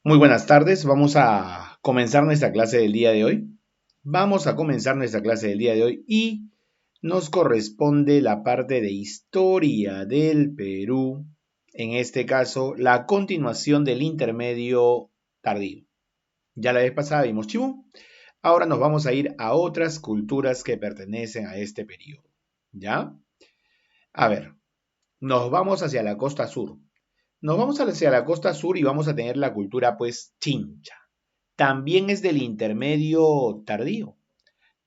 Muy buenas tardes, vamos a comenzar nuestra clase del día de hoy. Vamos a comenzar nuestra clase del día de hoy y nos corresponde la parte de historia del Perú, en este caso la continuación del intermedio tardío. Ya la vez pasada vimos Chimú, ahora nos vamos a ir a otras culturas que pertenecen a este periodo. ¿Ya? A ver, nos vamos hacia la costa sur. Nos vamos hacia la costa sur y vamos a tener la cultura pues chincha. También es del intermedio tardío.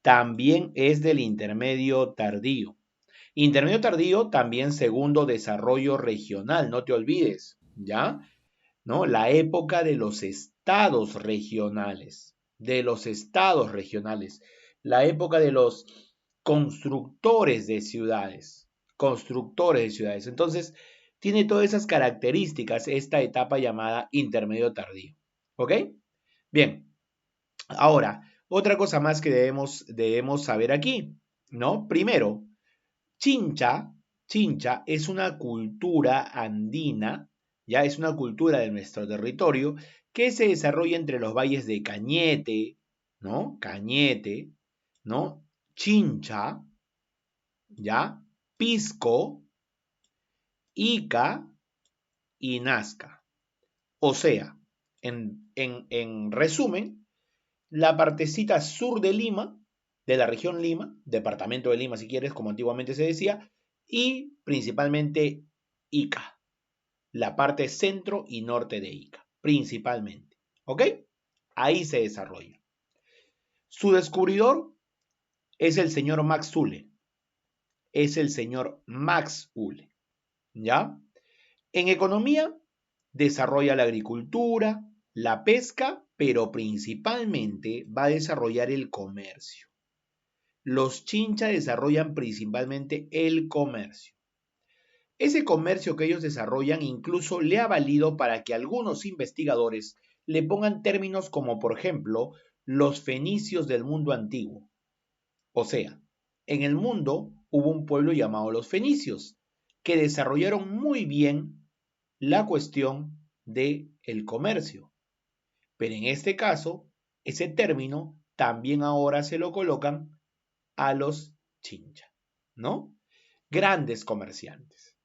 También es del intermedio tardío. Intermedio tardío, también segundo desarrollo regional, no te olvides, ¿ya? ¿No? La época de los estados regionales, la época de los constructores de ciudades. Entonces, tiene todas esas características esta etapa llamada intermedio tardío, ¿ok? Bien, ahora, otra cosa más que debemos saber aquí, ¿no? Primero, Chincha, Chincha es una cultura andina, ya es una cultura de nuestro territorio que se desarrolla entre los valles de Cañete, ¿no? Cañete, ¿no? Chincha, ¿ya? Pisco, Ica y Nazca. O sea, en resumen, la partecita sur de Lima, de la región Lima, departamento de Lima si quieres, como antiguamente se decía, y principalmente Ica, la parte centro y norte de Ica, principalmente. ¿Ok? Ahí se desarrolla. Su descubridor es el señor Max Zule. Es el señor Max Zule. ¿Ya? En economía, desarrolla la agricultura, la pesca, pero principalmente va a desarrollar el comercio. Los chincha desarrollan principalmente el comercio. Ese comercio que ellos desarrollan incluso le ha valido para que algunos investigadores le pongan términos como, por ejemplo, los fenicios del mundo antiguo. O sea, en el mundo hubo un pueblo llamado los fenicios, que desarrollaron muy bien la cuestión del comercio. Pero en este caso, ese término también ahora se lo colocan a los chincha, ¿no? Grandes comerciantes.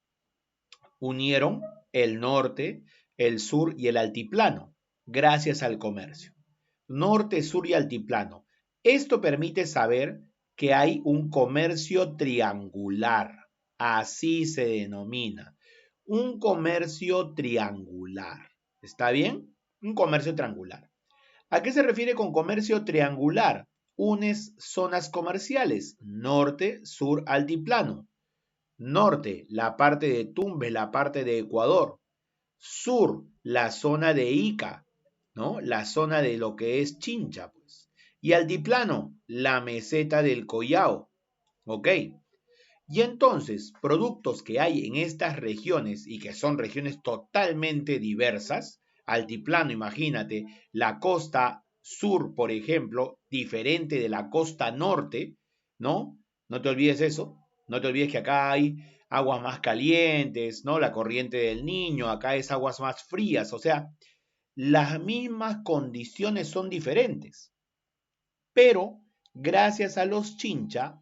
Unieron el norte, el sur y el altiplano gracias al comercio. Norte, sur y altiplano. Esto permite saber que hay un comercio triangular, así se denomina. Un comercio triangular. ¿Está bien? Un comercio triangular. ¿A qué se refiere con comercio triangular? Unes zonas comerciales, norte, sur, altiplano. Norte, la parte de Tumbes, la parte de Ecuador. Sur, la zona de Ica, ¿no? La zona de lo que es Chincha, pues. Y altiplano, la meseta del Collao, ¿ok? Y entonces, productos que hay en estas regiones y que son regiones totalmente diversas, altiplano, imagínate, la costa sur, por ejemplo, diferente de la costa norte, ¿no? No te olvides eso, no te olvides que acá hay aguas más calientes, ¿no? La corriente del Niño, acá es aguas más frías, o sea, las mismas condiciones son diferentes, pero gracias a los chincha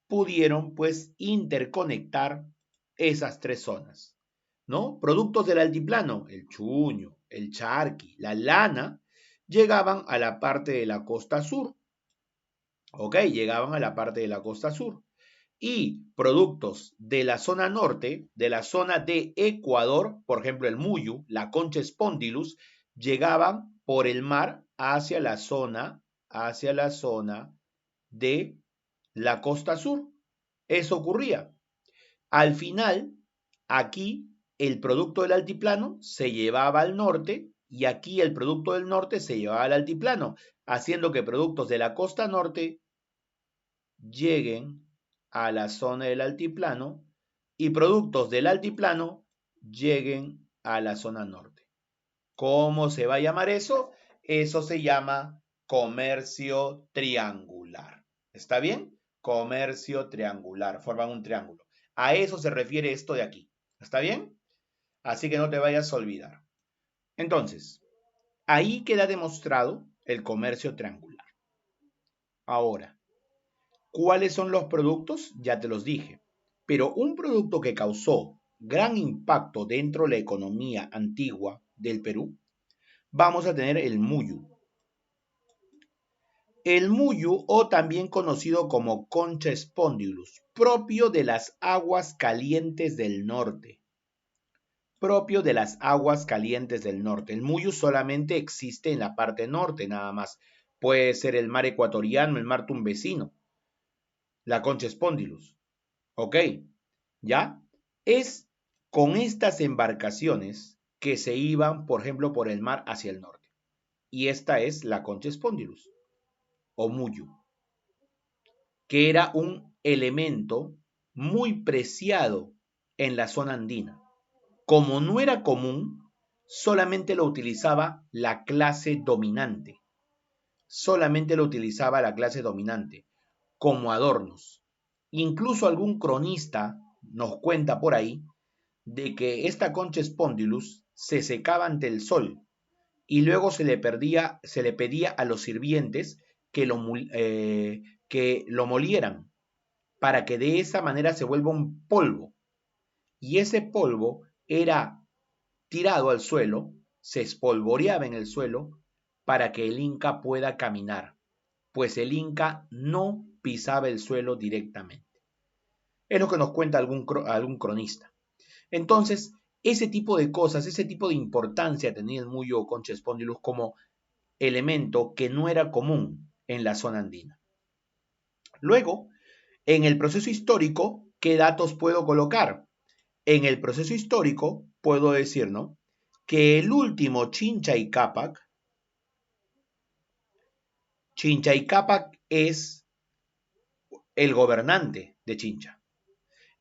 pudieron pues interconectar esas tres zonas, ¿no? Productos del altiplano, el chuño, el charqui, la lana, llegaban a la parte de la costa sur, ¿ok? Llegaban a la parte de la costa sur. Y productos de la zona norte, de la zona de Ecuador, por ejemplo el muyu, la concha spondylus, llegaban por el mar hacia la zona de la costa sur. Eso ocurría. Al final, aquí el producto del altiplano se llevaba al norte y aquí el producto del norte se llevaba al altiplano, haciendo que productos de la costa norte lleguen a la zona del altiplano y productos del altiplano lleguen a la zona norte. ¿Cómo se va a llamar eso? Eso se llama comercio triangular. ¿Está bien? Comercio triangular, forman un triángulo. A eso se refiere esto de aquí. ¿Está bien? Así que no te vayas a olvidar. Entonces, Ahí queda demostrado el comercio triangular. Ahora, ¿cuáles son los productos? Ya te los dije. Pero un producto que causó gran impacto dentro de la economía antigua del Perú, vamos a tener el muyu. El muyu, o también conocido como Concha spondylus, propio de las aguas calientes del norte. Propio de las aguas calientes del norte. El muyu solamente existe en la parte norte, nada más. Puede ser el mar ecuatoriano, el mar tumbesino, la Concha spondylus. ¿Ok? ¿Ya? Es con estas embarcaciones que se iban, por ejemplo, por el mar hacia el norte. Y esta es la Concha spondylus, o muyu, que era un elemento muy preciado en la zona andina. Como no era común, solamente lo utilizaba la clase dominante. Solamente lo utilizaba la clase dominante como adornos. Incluso algún cronista nos cuenta por ahí de que esta Concha spondylus se secaba ante el sol y luego se le pedía a los sirvientes que lo molieran para que de esa manera se vuelva un polvo. Y ese polvo era tirado al suelo, se espolvoreaba en el suelo para que el Inca pueda caminar, pues el Inca no pisaba el suelo directamente. Es lo que nos cuenta algún cronista. Entonces, ese tipo de cosas, ese tipo de importancia tenía el muyo o Concha spondylus como elemento que no era común en la zona andina. Luego, en el proceso histórico, ¿qué datos puedo colocar? En el proceso histórico puedo decir, ¿no?, que el último Chincha Cápac es el gobernante de Chincha.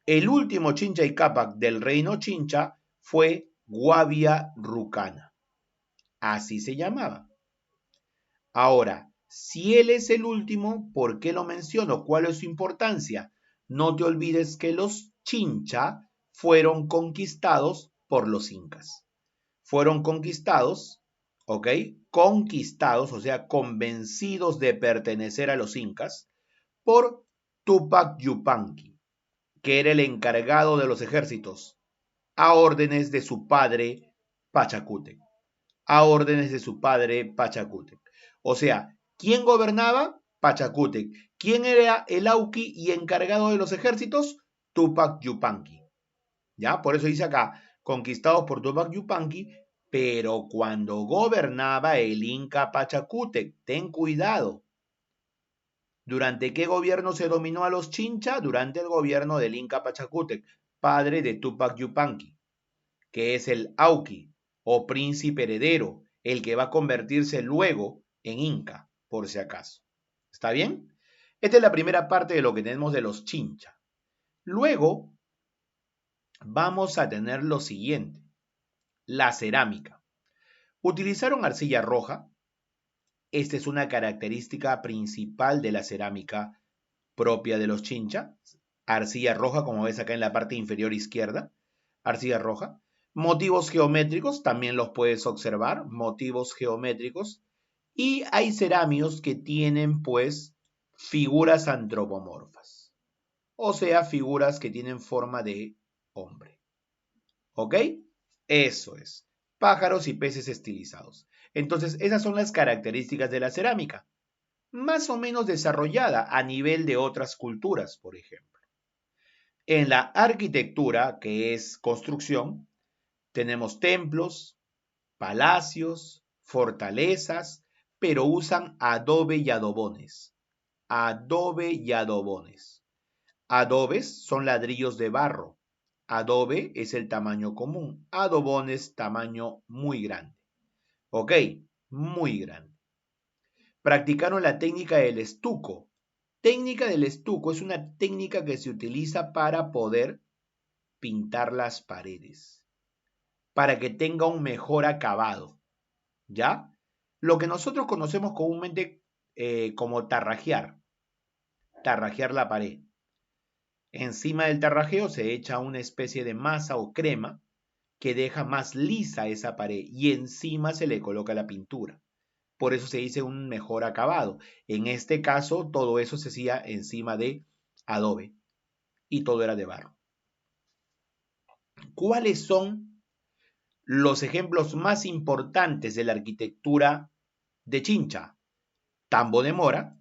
El último Chincha Cápac del reino Chincha fue Guavia Rucana. Así se llamaba. Ahora, si él es el último, ¿por qué lo menciono? ¿Cuál es su importancia? No te olvides que los Chincha fueron conquistados por los incas. Fueron conquistados, ¿ok? Conquistados, o sea, convencidos de pertenecer a los incas, por Tupac Yupanqui, que era el encargado de los ejércitos, a órdenes de su padre Pachacútec. A órdenes de su padre Pachacútec. O sea, ¿quién gobernaba? Pachacútec. ¿Quién era el auqui y encargado de los ejércitos? Tupac Yupanqui. ¿Ya? Por eso dice acá, conquistados por Tupac Yupanqui, pero cuando gobernaba el Inca Pachacútec, ten cuidado. ¿Durante qué gobierno se dominó a los Chincha? Durante el gobierno del Inca Pachacútec, padre de Tupac Yupanqui, que es el Auqui o príncipe heredero, el que va a convertirse luego en Inca, por si acaso. ¿Está bien? Esta es la primera parte de lo que tenemos de los Chincha. Luego vamos a tener lo siguiente, la cerámica. Utilizaron arcilla roja. Esta es una característica principal de la cerámica propia de los Chincha. Arcilla roja, como ves acá en la parte inferior izquierda. Arcilla roja. Motivos geométricos, también los puedes observar. Motivos geométricos. Y hay cerámicos que tienen, pues, figuras antropomorfas. O sea, figuras que tienen forma de hombre. ¿Ok? Eso es. Pájaros y peces estilizados. Entonces, esas son las características de la cerámica, más o menos desarrollada a nivel de otras culturas, por ejemplo. En la arquitectura, que es construcción, tenemos templos, palacios, fortalezas, pero usan adobe y adobones. Adobe y adobones. Adobes son ladrillos de barro. Adobe es el tamaño común. Adobones, tamaño muy grande. ¿Ok? Muy grande. Practicaron la técnica del estuco. Técnica del estuco es una técnica que se utiliza para poder pintar las paredes, para que tenga un mejor acabado, ¿ya? Lo que nosotros conocemos comúnmente como tarrajear la pared. Encima del tarrajeo se echa una especie de masa o crema que deja más lisa esa pared y encima se le coloca la pintura. Por eso se dice un mejor acabado. En este caso, todo eso se hacía encima de adobe y todo era de barro. ¿Cuáles son los ejemplos más importantes de la arquitectura de Chincha? Tambo de Mora,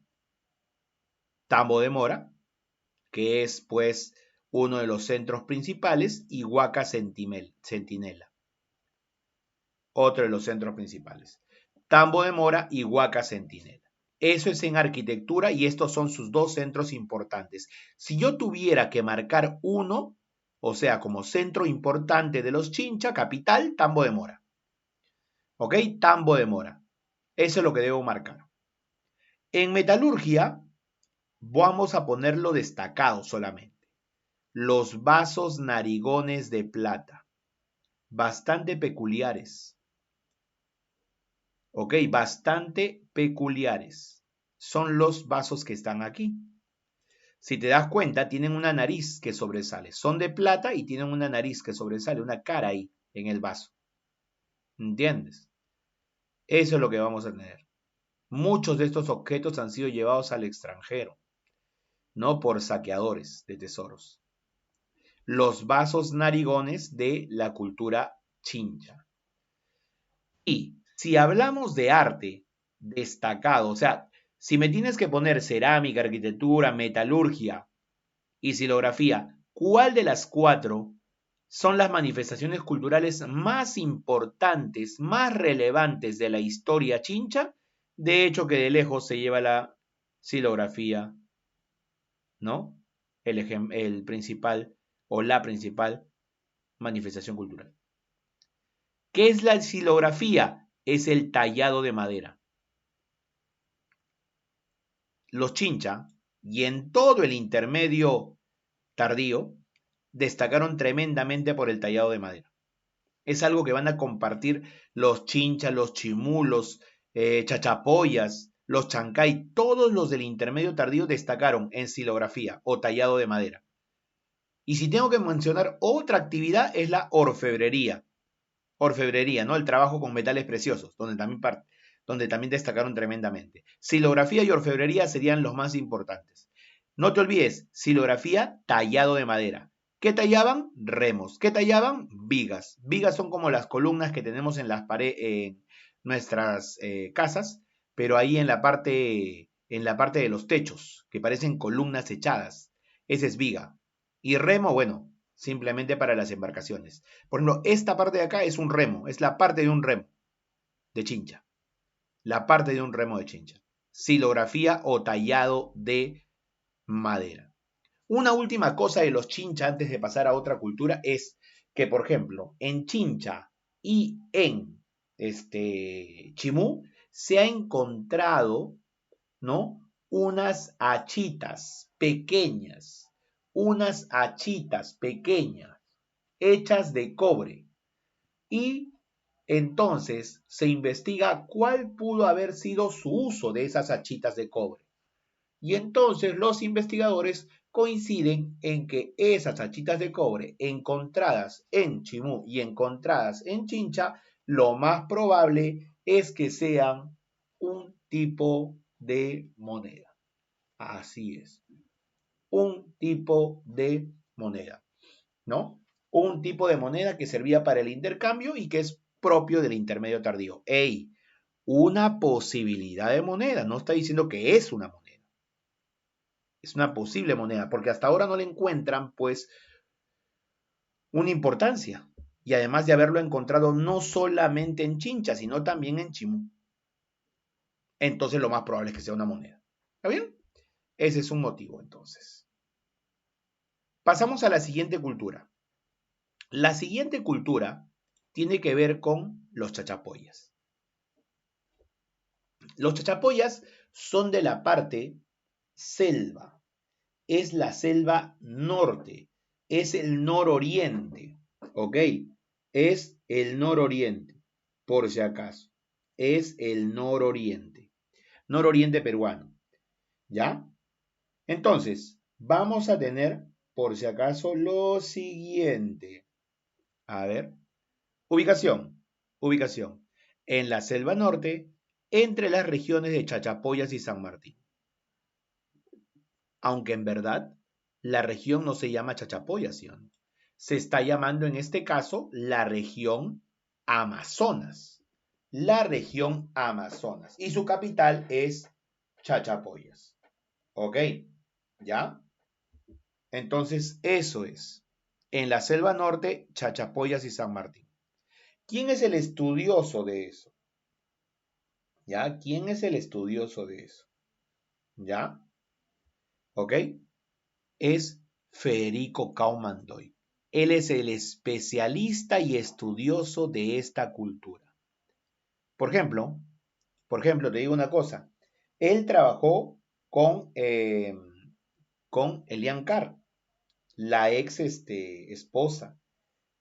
que es pues uno de los centros principales, y Huaca Centinela, otro de los centros principales. Tambo de Mora y Huaca Centinela. Eso es en arquitectura y estos son sus dos centros importantes. Si yo tuviera que marcar uno, o sea, como centro importante de los Chincha, capital, Tambo de Mora. ¿Ok? Tambo de Mora. Eso es lo que debo marcar. En metalurgia, vamos a ponerlo destacado solamente. Los vasos narigones de plata. Bastante peculiares. ¿Ok? Bastante peculiares. Son los vasos que están aquí. Si te das cuenta, tienen una nariz que sobresale. Son de plata y tienen una nariz que sobresale, una cara ahí en el vaso. ¿Entiendes? Eso es lo que vamos a tener. Muchos de estos objetos han sido llevados al extranjero, no por saqueadores de tesoros. Los vasos narigones de la cultura Chincha. Y si hablamos de arte destacado, o sea, si me tienes que poner cerámica, arquitectura, metalurgia y xilografía, ¿cuál de las cuatro son las manifestaciones culturales más importantes, más relevantes de la historia Chincha? De hecho, que de lejos se lleva la xilografía, ¿no? El principal o la principal manifestación cultural. ¿Qué es la xilografía? Es el tallado de madera. Los Chincha, y en todo el intermedio tardío, destacaron tremendamente por el tallado de madera. Es algo que van a compartir los Chincha, los Chimulos, Chachapoyas, los Chancay, todos los del intermedio tardío destacaron en xilografía o tallado de madera. Y si tengo que mencionar otra actividad es la orfebrería. Orfebrería, ¿no? El trabajo con metales preciosos, donde también destacaron tremendamente. Xilografía y orfebrería serían los más importantes. No te olvides, xilografía, tallado de madera. ¿Qué tallaban? Remos. ¿Qué tallaban? Vigas. Vigas son como las columnas que tenemos en las paredes, en nuestras casas, pero ahí en la parte de los techos, que parecen columnas echadas. Ese es viga. Y remo, bueno, simplemente para las embarcaciones. Por ejemplo, esta parte de acá es un remo, es la parte de un remo de Chincha. La parte de un remo de Chincha. Xilografía o tallado de madera. Una última cosa de los Chincha antes de pasar a otra cultura es que, por ejemplo, en Chincha y en Chimú se ha encontrado, ¿no? Unas achitas pequeñas, hechas de cobre. Y entonces se investiga cuál pudo haber sido su uso de esas achitas de cobre. Y entonces los investigadores coinciden en que esas achitas de cobre encontradas en Chimú y encontradas en Chincha, lo más probable es que sean un tipo de moneda. Así es. Un tipo de moneda, ¿no? Un tipo de moneda que servía para el intercambio y que es propio del intermedio tardío. ¡Ey! Una posibilidad de moneda, no está diciendo que es una moneda. Es una posible moneda, porque hasta ahora no le encuentran, pues, una importancia. Y además de haberlo encontrado no solamente en Chincha, sino también en Chimú. Entonces lo más probable es que sea una moneda. ¿Está bien? Ese es un motivo, entonces. Pasamos a la siguiente cultura. La siguiente cultura tiene que ver con los chachapoyas. Los chachapoyas son de la parte selva. Es la selva norte. Es el nororiente. ¿Ok? Es el nororiente, por si acaso. Es el nororiente. Nororiente peruano. ¿Ya? Entonces, vamos a tener, por si acaso, lo siguiente. A ver. Ubicación. Ubicación. En la selva norte, entre las regiones de Chachapoyas y San Martín. Aunque en verdad la región no se llama Chachapoyas, ¿sí o no? Se está llamando en este caso la región Amazonas. La región Amazonas. Y su capital es Chachapoyas. ¿Ok? ¿Ya? Entonces, eso es. En la selva norte, Chachapoyas y San Martín. ¿Quién es el estudioso de eso? ¿Ya? ¿Quién es el estudioso de eso? ¿Ya? ¿Ok? Es Federico Kaumandoy. Él es el especialista y estudioso de esta cultura. Por ejemplo, te digo una cosa. Él trabajó con Elian Carr, la ex esposa,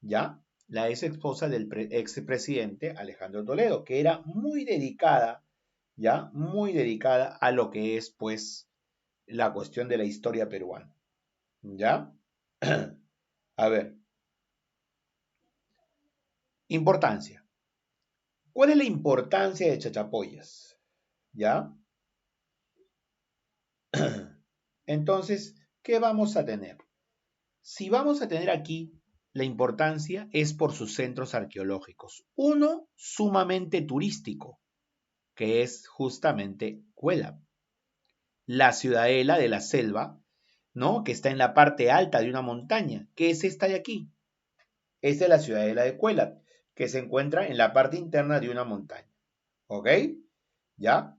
¿ya? La ex esposa del expresidente Alejandro Toledo, que era muy dedicada, ¿ya? Muy dedicada a lo que es, pues, la cuestión de la historia peruana, ¿ya? A ver, importancia. ¿Cuál es la importancia de Chachapoyas? ¿Ya? Entonces, ¿qué vamos a tener? Si vamos a tener aquí, la importancia es por sus centros arqueológicos. Uno, sumamente turístico, que es justamente Cuelap, la ciudadela de la selva, ¿no? Que está en la parte alta de una montaña. ¿Qué es esta de aquí? Esta es la ciudadela de Cuelap, que se encuentra en la parte interna de una montaña. ¿Ok? ¿Ya?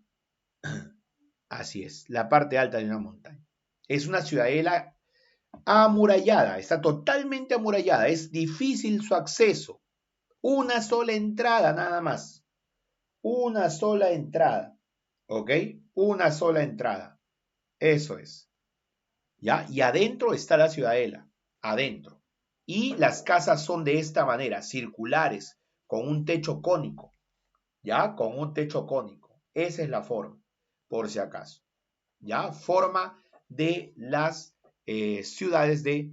Así es, la parte alta de una montaña. Es una ciudadela amurallada, está totalmente amurallada, es difícil su acceso. Una sola entrada nada más. Una sola entrada. ¿Ok? Una sola entrada. Eso es. ¿Ya? Y adentro está la ciudadela. Adentro. Y las casas son de esta manera, circulares, con un techo cónico. ¿Ya? Con un techo cónico. Esa es la forma, por si acaso. ¿Ya? Forma de las ciudades de,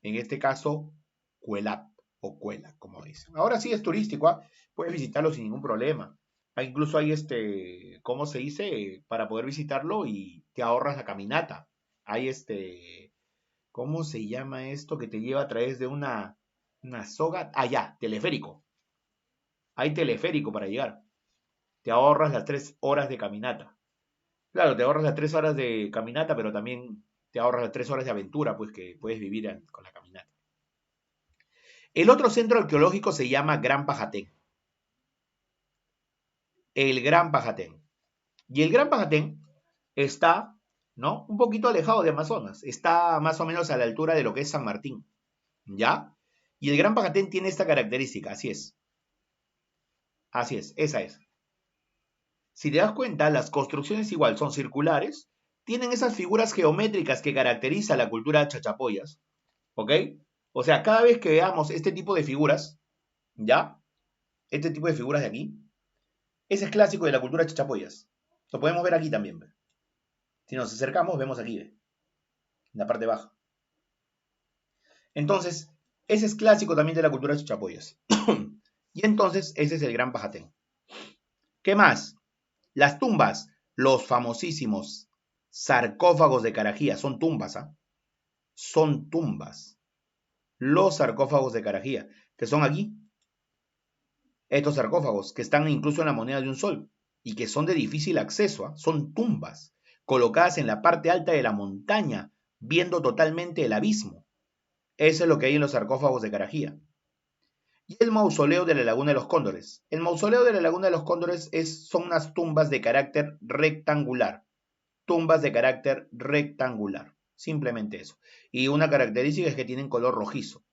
en este caso, Cuelap o Cuela, como dicen. Ahora sí es turístico, ¿ah? Puedes visitarlo sin ningún problema. Incluso hay ¿cómo se dice? Para poder visitarlo y te ahorras la caminata. Hay ¿cómo se llama esto que te lleva a través de una soga? Ah, ya, teleférico. Hay teleférico para llegar. Te ahorras las 3 horas de caminata. Claro, te ahorras las 3 horas de caminata, pero también te ahorras las 3 horas de aventura, pues que puedes vivir con la caminata. El otro centro arqueológico se llama Gran Pajatén. El Gran Pajatén. Y el Gran Pajatén está, ¿no? Un poquito alejado de Amazonas. Está más o menos a la altura de lo que es San Martín. ¿Ya? Y el Gran Pajatén tiene esta característica, así es. Así es, esa es. Si te das cuenta, las construcciones igual son circulares, tienen esas figuras geométricas que caracteriza la cultura chachapoyas, ¿ok? O sea, cada vez que veamos este tipo de figuras, ¿ya? Este tipo de figuras de aquí, ese es clásico de la cultura chachapoyas. Lo podemos ver aquí también. ¿Ve? Si nos acercamos, vemos aquí, ¿ve? En la parte baja. Entonces, ese es clásico también de la cultura chachapoyas. Y entonces, ese es el Gran Pajatén. ¿Qué más? Las tumbas, los famosísimos sarcófagos de Carajía, son tumbas, ¿ah? Son tumbas. Los sarcófagos de Carajía, que son aquí, estos sarcófagos, que están incluso en la moneda de un sol y que son de difícil acceso, ¿ah? Son tumbas colocadas en la parte alta de la montaña, viendo totalmente el abismo. Eso es lo que hay en los sarcófagos de Carajía. Y el mausoleo de la Laguna de los Cóndores. El mausoleo de la Laguna de los Cóndores son unas tumbas de carácter rectangular. Tumbas de carácter rectangular. Simplemente eso. Y una característica es que tienen color rojizo.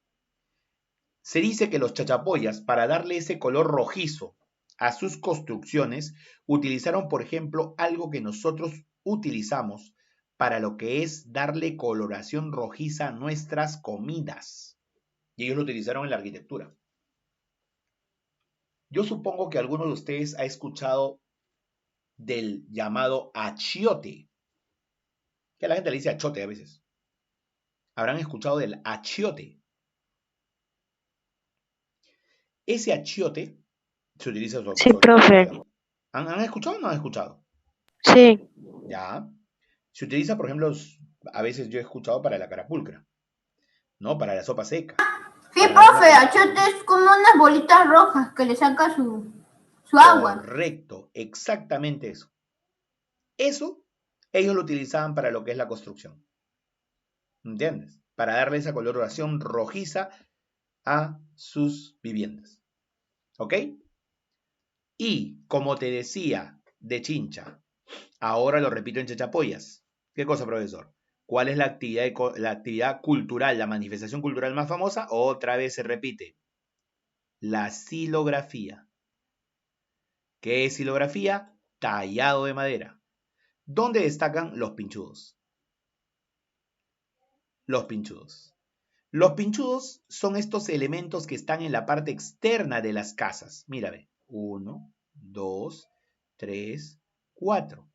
Se dice que los chachapoyas, para darle ese color rojizo a sus construcciones, utilizaron, por ejemplo, algo que nosotros utilizamos para lo que es darle coloración rojiza a nuestras comidas. Y ellos lo utilizaron en la arquitectura. Yo supongo que alguno de ustedes ha escuchado del llamado achiote, que a la gente le dice achote a veces. Habrán escuchado del achiote. Ese achiote se utiliza Sí, sobre todo profe. ¿Han escuchado o no han escuchado? Sí. Ya. Se utiliza, por ejemplo, a veces yo he escuchado para la carapulcra, ¿no? Para la sopa seca, Sí, para dar una profe, cocción. achote es como unas bolitas rojas que le saca su agua. Correcto, exactamente eso. Eso ellos lo utilizaban para lo que es la construcción, ¿entiendes? Para darle esa coloración rojiza a sus viviendas, ¿ok? Y como te decía de Chincha, ahora lo repito en Chachapoyas. ¿Qué cosa, profesor? ¿Cuál es la actividad cultural, la manifestación cultural más famosa? Otra vez se repite. La silografía. ¿Qué es silografía? Tallado de madera. ¿Dónde destacan los pinchudos? Los pinchudos. Los pinchudos son estos elementos que están en la parte externa de las casas. Mírame. 1, 2, 3, 4.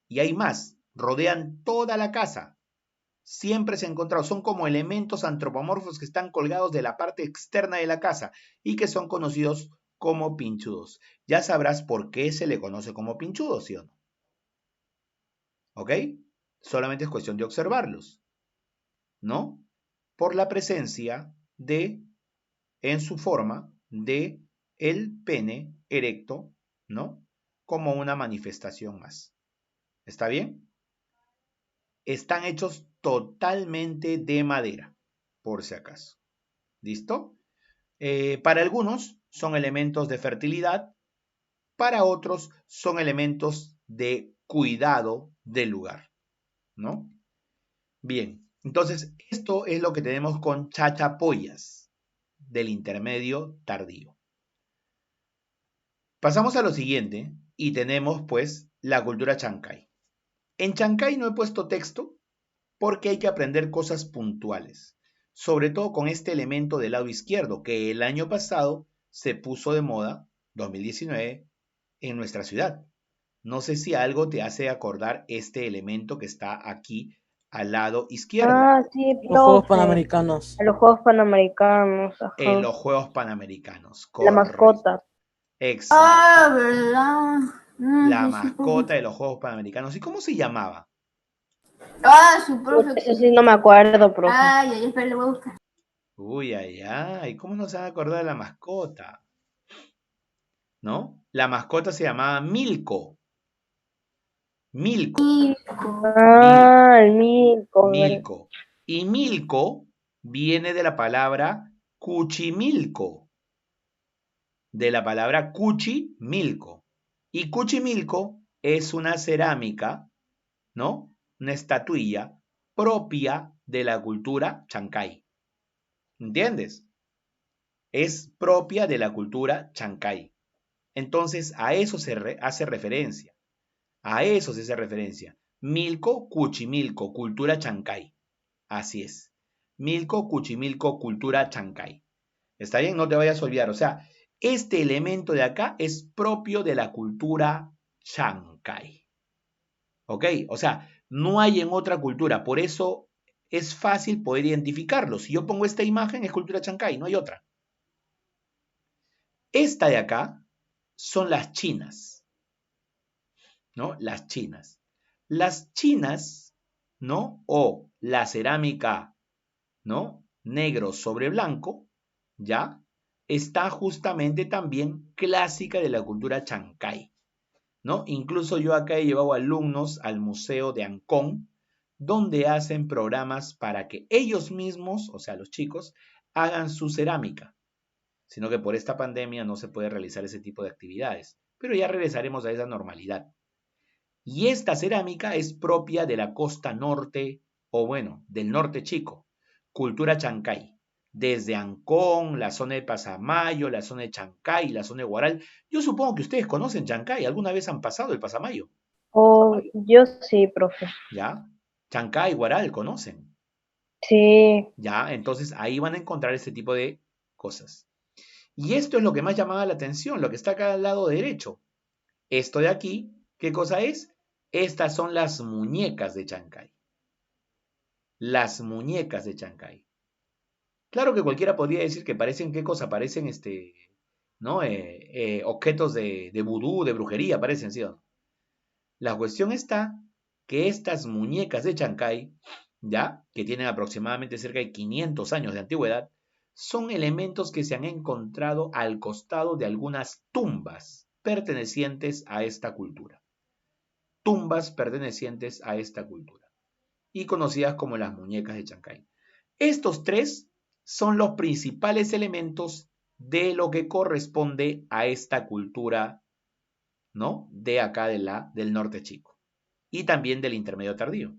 Y hay más. Rodean toda la casa. Siempre se han encontrado. Son como elementos antropomorfos que están colgados de la parte externa de la casa y que son conocidos como pinchudos. Ya sabrás por qué se le conoce como pinchudo, ¿sí o no? ¿Ok? Solamente es cuestión de observarlos, ¿no? Por la presencia de, en su forma, de el pene erecto, ¿no? Como una manifestación más. ¿Está bien? Están hechos totalmente de madera, por si acaso. ¿Listo? Para algunos son elementos de fertilidad, para otros son elementos de cuidado del lugar, ¿no? Bien, entonces esto es lo que tenemos con chachapoyas del intermedio tardío. Pasamos a lo siguiente y tenemos pues la cultura chancay. En Chancay no he puesto texto porque hay que aprender cosas puntuales, sobre todo con este elemento del lado izquierdo que el año pasado se puso de moda, 2019, en nuestra ciudad. No sé si algo te hace acordar este elemento que está aquí al lado izquierdo, Ah, sí, Los Juegos profe. Panamericanos. A los Juegos Panamericanos, en ajá. los Juegos Panamericanos. La Correcto. mascota. Ah, Exacto. ¿verdad? La Sí, sí, profe. mascota de los Juegos Panamericanos. ¿Y cómo se llamaba? Ah, su profe. Eso sí no me acuerdo, profe. Ay, ay, espera, le voy a buscar. Uy, ay, ay. ¿Cómo no se va a acordar de la mascota? ¿No? La mascota se llamaba Milko. Milko. Milko. Ah, el Milko, ¿verdad? Milko. Y Milko viene de la palabra cuchimilco. De la palabra cuchimilco. Y cuchimilco es una cerámica, ¿no? Una estatuilla propia de la cultura chancay. ¿Entiendes? Es propia de la cultura chancay. Entonces, a eso se hace referencia. A eso se hace referencia. Milco, Cuchimilco, cultura chancay. Así es. Milco, Cuchimilco, cultura chancay. ¿Está bien? No te vayas a olvidar. O sea, este elemento de acá es propio de la cultura chancay. ¿Ok? O sea, no hay en otra cultura. Por eso es fácil poder identificarlo. Si yo pongo esta imagen, es cultura chancay, no hay otra. Esta de acá son las chinas, ¿no? Las chinas. Las chinas, ¿no? O la cerámica, ¿no? Negro sobre blanco, ¿ya? Está justamente también clásica de la cultura chancay, ¿no? Incluso yo acá he llevado alumnos al Museo de Ancón, donde hacen programas para que ellos mismos, o sea, los chicos, hagan su cerámica, sino que por esta pandemia no se puede realizar ese tipo de actividades, pero ya regresaremos a esa normalidad. Y esta cerámica es propia de la costa norte, o bueno, del norte chico, cultura chancay. Desde Ancón, la zona de Pasamayo, la zona de Chancay, la zona de Guaral. Yo supongo que ustedes conocen Chancay, alguna vez han pasado el Pasamayo, Oh, yo sí, profe. ¿ya? Chancay, Guaral, conocen, Sí. ¿ya? Entonces ahí van a encontrar este tipo de cosas. Y esto es lo que más llamaba la atención, lo que está acá al lado derecho. Esto de aquí, ¿qué cosa es? Estas son las muñecas de Chancay. Las muñecas de Chancay. Claro que cualquiera podría decir que parecen, ¿qué cosa? Parecen ¿no? Objetos de vudú, de brujería, parecen, ¿sí o no? La cuestión está que estas muñecas de Chancay, ya, que tienen aproximadamente cerca de 500 años de antigüedad, son elementos que se han encontrado al costado de algunas tumbas pertenecientes a esta cultura. Tumbas pertenecientes a esta cultura y conocidas como las muñecas de Chancay. Estos tres son los principales elementos de lo que corresponde a esta cultura, ¿no? De acá del norte chico y también del intermedio tardío.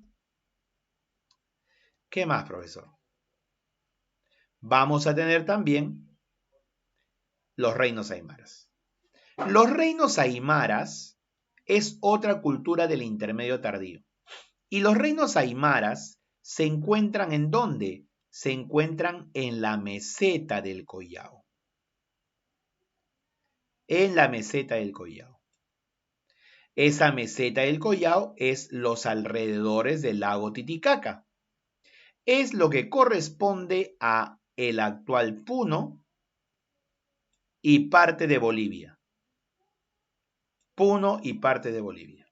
¿Qué más, profesor? Vamos a tener también los reinos aymaras. Los reinos aymaras es otra cultura del intermedio tardío. Y los reinos aymaras se encuentran ¿en dónde? Se encuentran en la meseta del Collao. En la meseta del Collao. Esa meseta del Collao es los alrededores del lago Titicaca. Es lo que corresponde a el actual Puno y parte de Bolivia. Puno y parte de Bolivia.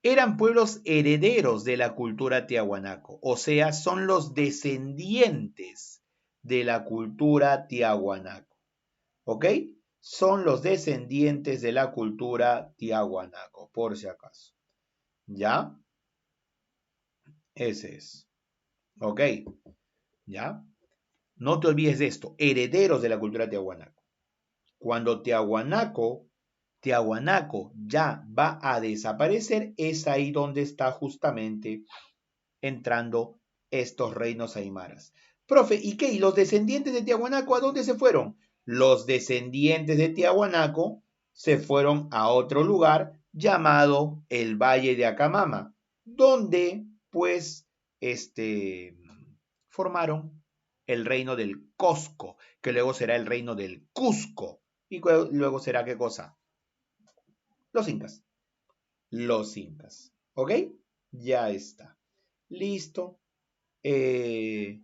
Eran pueblos herederos de la cultura tiahuanaco, o sea, son los descendientes de la cultura tiahuanaco. ¿Ok? Son los descendientes de la cultura tiahuanaco, por si acaso. ¿Ya? Ese es. ¿Ok? ¿Ya? No te olvides de esto, herederos de la cultura tiahuanaco. Cuando Tiahuanaco ya va a desaparecer, es ahí donde está justamente entrando estos reinos aymaras. Profe, ¿y qué? ¿Y los descendientes de Tiahuanaco a dónde se fueron? Los descendientes de Tiahuanaco se fueron a otro lugar llamado el Valle de Acamama, donde pues formaron el reino del Cosco, que luego será el reino del Cusco. Y luego será ¿qué cosa? Los incas. Los incas. ¿Ok? Ya está. Listo. Bien.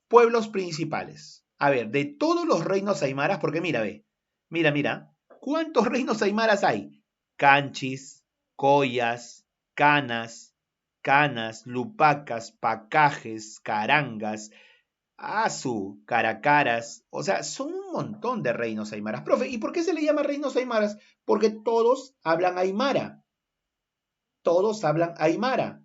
Pueblos principales. A ver, de todos los reinos aymaras, porque mira, ve. Mira. ¿Cuántos reinos aymaras hay? Canchis, Collas, Canas, Lupacas, Pacajes, Carangas, Caracaras, o sea, son un montón de reinos aymaras. Profe, ¿y por qué se le llama reinos aymaras? Porque todos hablan aymara. Todos hablan aymara.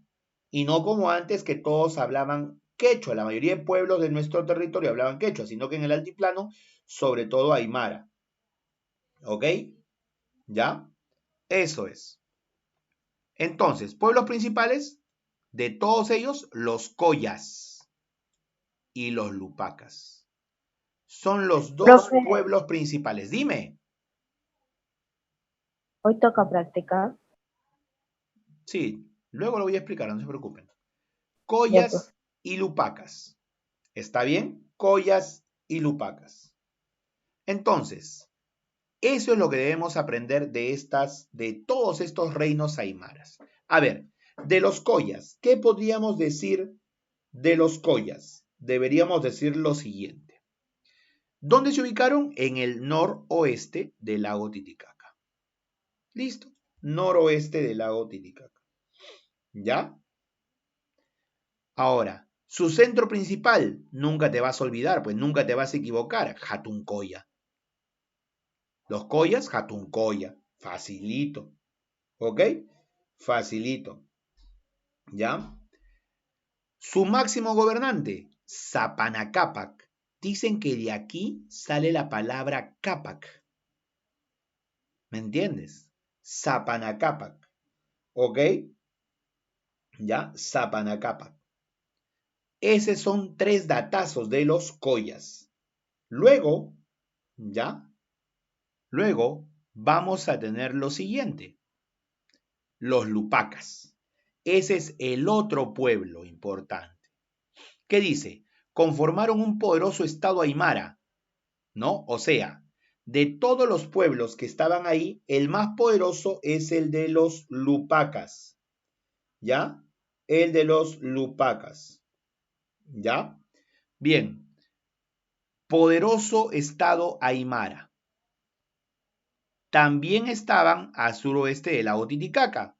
Y no como antes que todos hablaban quechua. La mayoría de pueblos de nuestro territorio hablaban quechua, sino que en el altiplano, sobre todo aymara. ¿Ok? ¿Ya? Eso es. Entonces, pueblos principales, de todos ellos, los collas y los lupacas. Son los dos Profe, pueblos principales. Dime. hoy toca practicar. Sí, luego lo voy a explicar, no se preocupen. Ya, profe. Collas y lupacas. ¿Está bien? Collas y lupacas. Entonces, eso es lo que debemos aprender de todos estos reinos aymaras. A ver, de los collas, ¿qué podríamos decir de los collas? Deberíamos decir lo siguiente. ¿Dónde se ubicaron? En el noroeste del lago Titicaca. ¿Listo? Noroeste del lago Titicaca. ¿Ya? Ahora, su centro principal, nunca te vas a olvidar, pues nunca te vas a equivocar, Jatuncoya. Los collas, Jatuncoya. Facilito. ¿Ok? Facilito. ¿Ya? Su máximo gobernante, Zapanacapac. Dicen que de aquí sale la palabra Capac. ¿Me entiendes? Zapanacapac. ¿Ok? ¿Ya? Zapanacapac. Esos son 3 datazos de los collas. Luego, ¿ya? Luego vamos a tener lo siguiente. Los lupacas. Ese es el otro pueblo importante. ¿Qué dice? Conformaron un poderoso estado aymara, ¿no? O sea, de todos los pueblos que estaban ahí, el más poderoso es el de los lupacas, ¿ya? El de los lupacas, ¿ya? Bien, poderoso estado aymara. También estaban al suroeste del lago Titicaca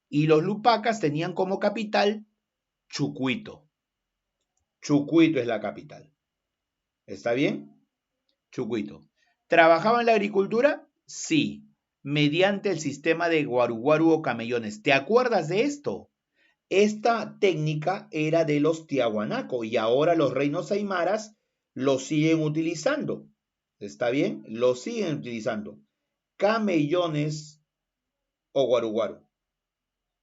y los lupacas tenían como capital Chucuito. Chucuito es la capital. ¿Está bien? Chucuito. ¿Trabajaban en la agricultura? Sí, mediante el sistema de guaruguaru o camellones. ¿Te acuerdas de esto? Esta técnica era de los Tiahuanaco y ahora los reinos aymaras lo siguen utilizando. ¿Está bien? Lo siguen utilizando. Camellones o guaruguaru.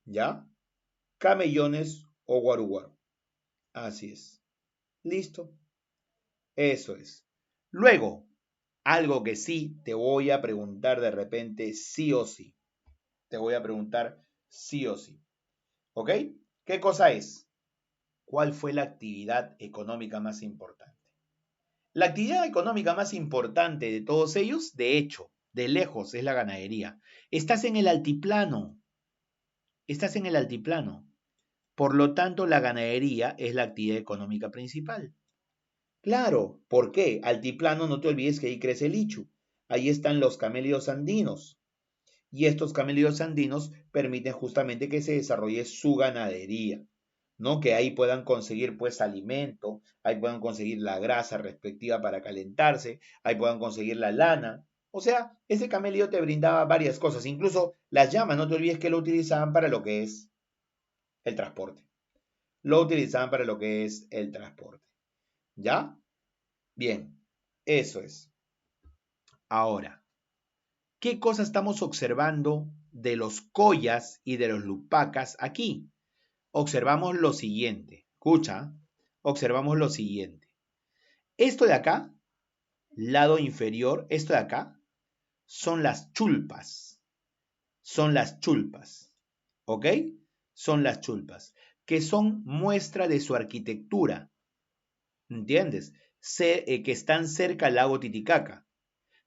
¿Ya? Camellones o guaruguaru. Así es. Listo. Eso es. Luego, algo que sí te voy a preguntar de repente, sí o sí. Te voy a preguntar sí o sí. ¿Ok? ¿Qué cosa es? ¿Cuál fue la actividad económica más importante? La actividad económica más importante de todos ellos, de hecho, de lejos, es la ganadería. Estás en el altiplano. Estás en el altiplano. Por lo tanto, la ganadería es la actividad económica principal. Claro, ¿por qué? Altiplano, no te olvides que ahí crece el ichu. Ahí están los camélidos andinos. Y estos camélidos andinos permiten justamente que se desarrolle su ganadería, ¿no? Que ahí puedan conseguir pues alimento, ahí puedan conseguir la grasa respectiva para calentarse, ahí puedan conseguir la lana. O sea, ese camello te brindaba varias cosas, incluso las llamas, no te olvides que lo utilizaban para lo que es el transporte. Lo utilizaban para lo que es el transporte. ¿Ya? Bien, eso es. Ahora, ¿qué cosa estamos observando de los collas y de los lupacas aquí? Observamos lo siguiente. Escucha, observamos lo siguiente. Esto de acá, lado inferior, esto de acá, son las chulpas. Son las chulpas. ¿Ok? Son las chulpas, que son muestra de su arquitectura. ¿Entiendes? Que están cerca al lago Titicaca.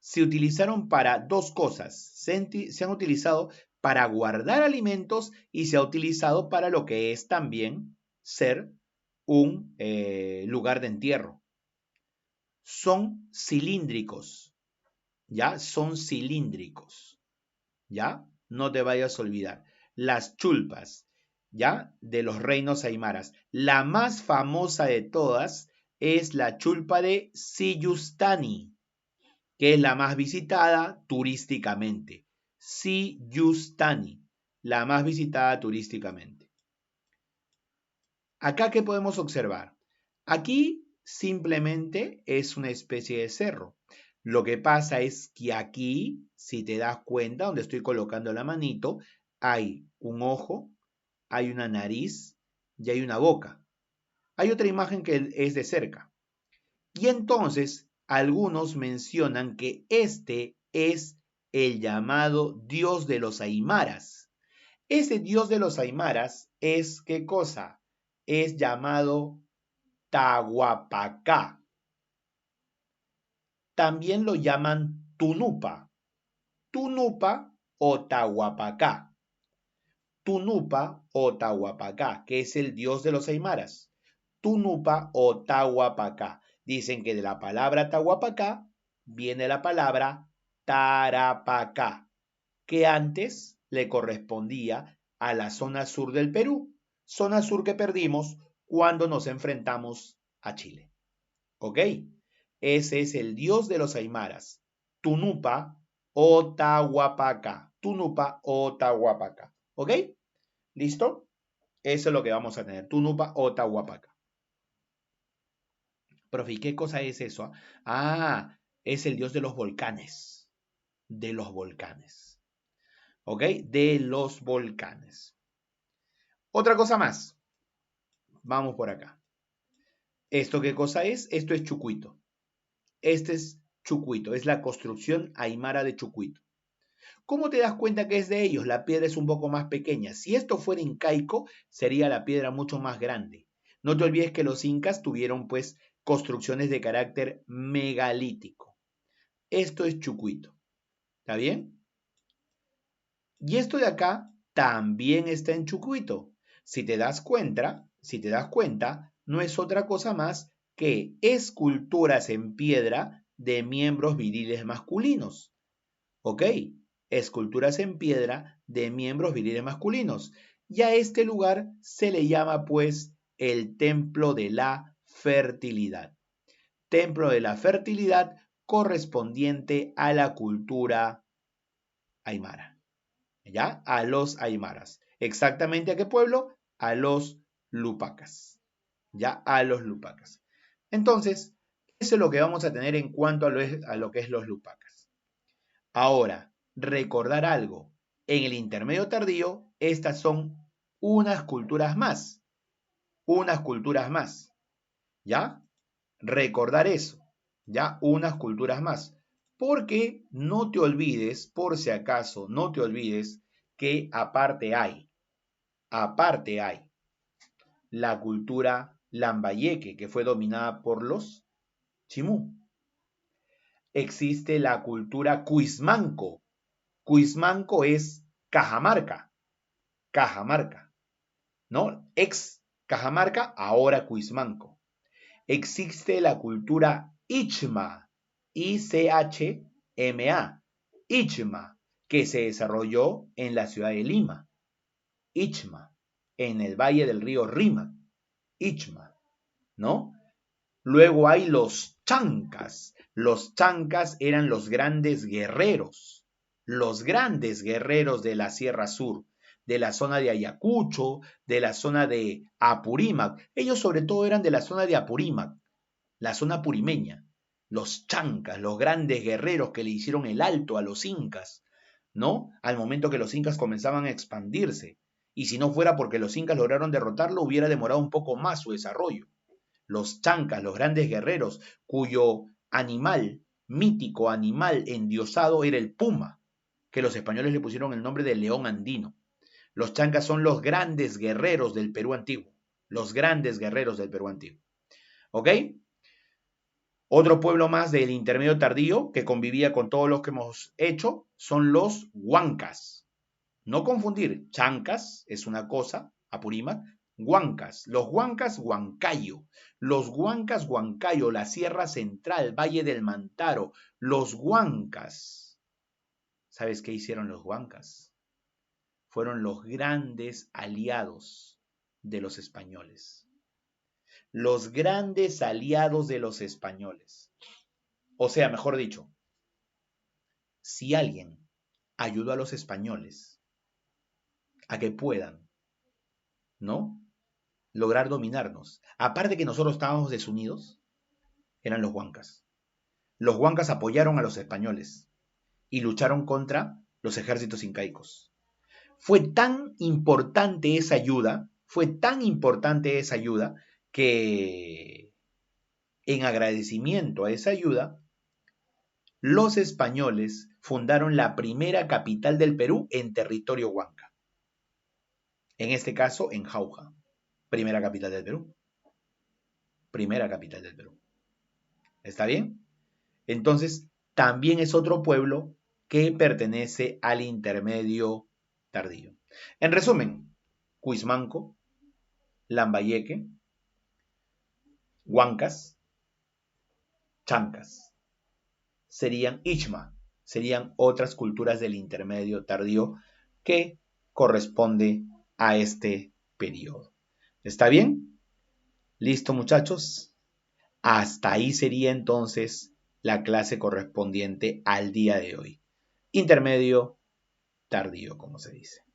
Se utilizaron para dos cosas. Se han utilizado para guardar alimentos y se ha utilizado para lo que es también ser un lugar de entierro. Son cilíndricos, ¿ya? Son cilíndricos, ¿ya? No te vayas a olvidar. Las chulpas, ¿ya? De los reinos aymaras. La más famosa de todas es la chulpa de Siyustani, que es la más visitada turísticamente. Siyustani, la más visitada turísticamente. Acá, ¿qué podemos observar? Aquí simplemente es una especie de cerro. Lo que pasa es que aquí, si te das cuenta, donde estoy colocando la manito, hay un ojo, hay una nariz y hay una boca. Hay otra imagen que es de cerca. Y entonces, algunos mencionan que este es el llamado dios de los aymaras. Ese dios de los aymaras es, ¿qué cosa? Es llamado Tahuapacá. También lo llaman Tunupa. Tunupa o Tahuapacá. Tunupa o Tahuapacá, que es el dios de los aymaras. Tunupa o Tahuapacá. Dicen que de la palabra Tahuapacá viene la palabra Tarapacá, que antes le correspondía a la zona sur del Perú, zona sur que perdimos cuando nos enfrentamos a Chile. ¿Ok? Ese es el dios de los aymaras, Tunupa o Tahuapacá. Tunupa o Tahuapacá. ¿Ok? ¿Listo? Eso es lo que vamos a tener, Tunupa o Tahuapacá. Profe, ¿y qué cosa es eso? Ah, es el dios de los volcanes. De los volcanes. ¿Ok? De los volcanes. Otra cosa más. Vamos por acá. ¿Esto qué cosa es? Esto es Chucuito. Este es Chucuito. Es la construcción aymara de Chucuito. ¿Cómo te das cuenta que es de ellos? La piedra es un poco más pequeña. Si esto fuera incaico, sería la piedra mucho más grande. No te olvides que los incas tuvieron, pues, construcciones de carácter megalítico. Esto es Chucuito. ¿Está bien? Y esto de acá también está en Chucuito. Si te das cuenta, no es otra cosa más que esculturas en piedra de miembros viriles masculinos. ¿Ok? Esculturas en piedra de miembros viriles masculinos. Y a este lugar se le llama pues el Templo de la Fertilidad. Templo de la Fertilidad correspondiente a la cultura aymara. ¿Ya? A los aymaras. ¿Exactamente a qué pueblo? A los lupacas. ¿Ya? A los lupacas. Entonces, eso es lo que vamos a tener en cuanto a lo que es los lupacas. Ahora, recordar algo. En el intermedio tardío, estas son unas culturas más. Unas culturas más. ¿Ya? Recordar eso. ¿Ya? Unas culturas más. Porque no te olvides, por si acaso, no te olvides que aparte hay la cultura lambayeque, que fue dominada por los chimú. Existe la cultura cuismanco. Cuismanco es Cajamarca, ¿no? Ex Cajamarca, ahora Cuismanco. Existe la cultura Ichma, I-C-H-M-A, Ichma, que se desarrolló en la ciudad de Lima. Ichma, en el valle del río Rímac. Ichma, ¿no? Luego hay los chancas. Los chancas eran los grandes guerreros de la Sierra Sur, de la zona de Ayacucho, de la zona de Apurímac. Ellos sobre todo eran de la zona de Apurímac, la zona purimeña. Los chancas, los grandes guerreros que le hicieron el alto a los incas, ¿no? Al momento que los incas comenzaban a expandirse. Y si no fuera porque los incas lograron derrotarlo, hubiera demorado un poco más su desarrollo. Los chancas, los grandes guerreros, cuyo animal, mítico animal endiosado era el puma, que los españoles le pusieron el nombre de león andino. Los chancas son los grandes guerreros del Perú antiguo. Los grandes guerreros del Perú antiguo. ¿Ok? Otro pueblo más del intermedio tardío que convivía con todos los que hemos hecho son los huancas. No confundir, chancas es una cosa, Apurímac, huancas. Los huancas, Huancayo. Los huancas, Huancayo, la Sierra Central, Valle del Mantaro. Los huancas. ¿Sabes qué hicieron los huancas? Fueron los grandes aliados de los españoles. Los grandes aliados de los españoles. O sea, mejor dicho, si alguien ayudó a los españoles a que puedan, ¿no?, lograr dominarnos, aparte que nosotros estábamos desunidos, eran los huancas. Los huancas apoyaron a los españoles y lucharon contra los ejércitos incaicos. Fue tan importante esa ayuda, que en agradecimiento a esa ayuda, los españoles fundaron la primera capital del Perú en territorio huanca. En este caso, en Jauja, primera capital del Perú. Primera capital del Perú. ¿Está bien? Entonces, también es otro pueblo que pertenece al intermedio tardío. En resumen, Cuismanco, Lambayeque, Huancas, Chancas, serían Ichma, serían otras culturas del intermedio tardío que corresponde a este periodo. ¿Está bien? ¿Listo, muchachos? Hasta ahí sería entonces la clase correspondiente al día de hoy. Intermedio tardío, como se dice.